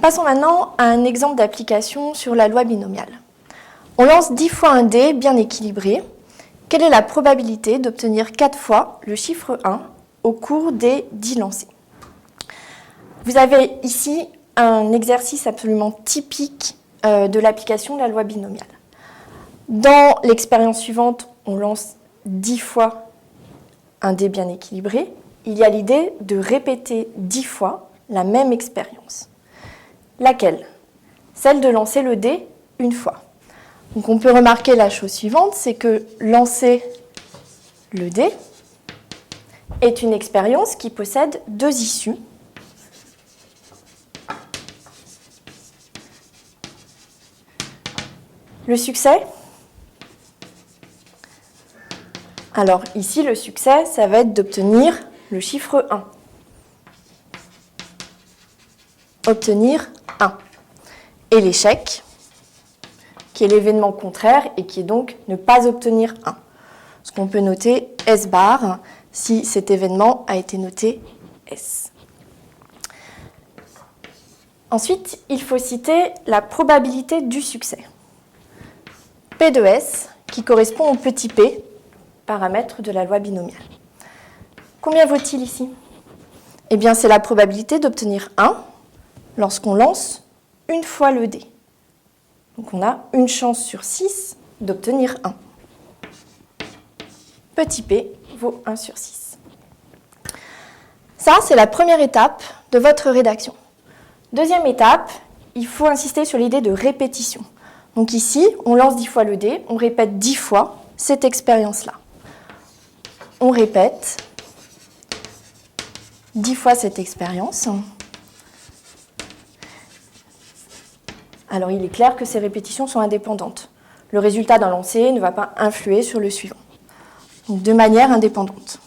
Passons maintenant à un exemple d'application sur la loi binomiale. On lance 10 fois un dé bien équilibré. Quelle est la probabilité d'obtenir 4 fois le chiffre 1 au cours des 10 lancers? Vous avez ici un exercice absolument typique de l'application de la loi binomiale. Dans l'expérience suivante, on lance 10 fois un dé bien équilibré. Il y a l'idée de répéter 10 fois la même expérience. Laquelle? Celle de lancer le dé une fois. Donc on peut remarquer la chose suivante, c'est que lancer le dé est une expérience qui possède 2 issues. Le succès? Alors ici, le succès, ça va être d'obtenir le chiffre 1. Obtenir 1. Et l'échec, qui est l'événement contraire et qui est donc ne pas obtenir 1. Ce qu'on peut noter S bar si cet événement a été noté S. Ensuite, il faut citer la probabilité du succès. P de S, qui correspond au petit p, paramètre de la loi binomiale. Combien vaut-il ici? Eh bien, c'est la probabilité d'obtenir 1 lorsqu'on lance une fois le dé. Donc, on a une chance sur 6 d'obtenir 1. Petit p vaut 1 sur 6. Ça, c'est la première étape de votre rédaction. Deuxième étape, il faut insister sur l'idée de répétition. Donc ici, on lance 10 fois le dé, on répète 10 fois cette expérience-là. On répète 10 fois cette expérience. Alors, il est clair que ces répétitions sont indépendantes. Le résultat d'un lancer ne va pas influer sur le suivant. Donc, de manière indépendante.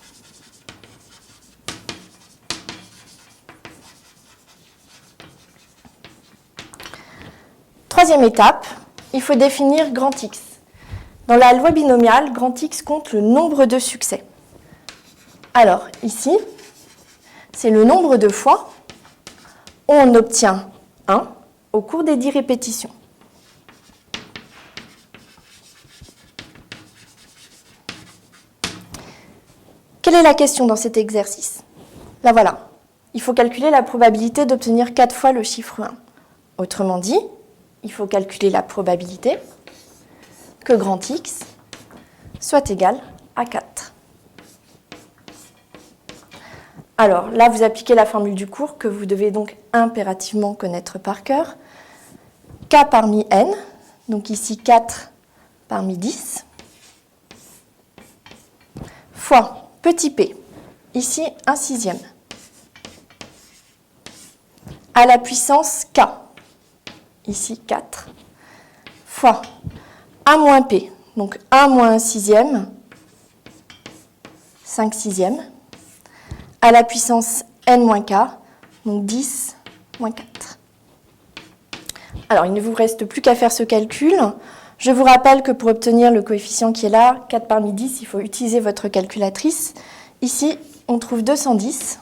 Troisième étape, il faut définir grand X. Dans la loi binomiale, grand X compte le nombre de succès. Alors, ici, c'est le nombre de fois où on obtient 1 au cours des 10 répétitions. Quelle est la question dans cet exercice? La voilà. Il faut calculer la probabilité d'obtenir 4 fois le chiffre 1. Autrement dit, il faut calculer la probabilité que grand X soit égal à 4. Alors là, vous appliquez la formule du cours que vous devez donc impérativement connaître par cœur. K parmi n, donc ici 4 parmi 10, fois petit p, ici 1/6, à la puissance k, ici 4, fois 1 moins p, donc 1 moins 1/6, 5/6, à la puissance n moins k, donc 10 moins 4. Alors, il ne vous reste plus qu'à faire ce calcul. Je vous rappelle que pour obtenir le coefficient qui est là, 4 parmi 10, il faut utiliser votre calculatrice. Ici, on trouve 210.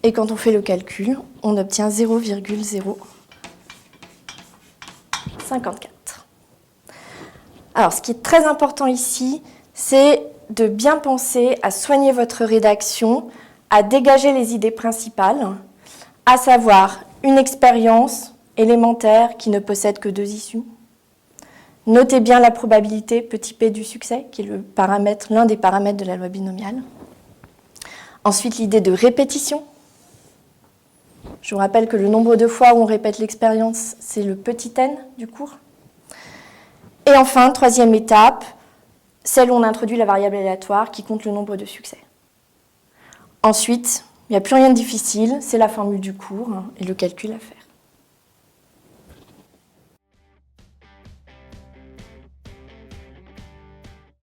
Et quand on fait le calcul, on obtient 0,054. Alors, ce qui est très important ici, c'est de bien penser à soigner votre rédaction, à dégager les idées principales, à savoir une expérience élémentaire qui ne possède que 2 issues. Notez bien la probabilité petit p du succès, qui est l'un des paramètres de la loi binomiale. Ensuite, l'idée de répétition. Je vous rappelle que le nombre de fois où on répète l'expérience, c'est le petit n du cours. Et enfin, troisième étape, celle où on introduit la variable aléatoire qui compte le nombre de succès. Ensuite, il n'y a plus rien de difficile, c'est la formule du cours et le calcul à faire.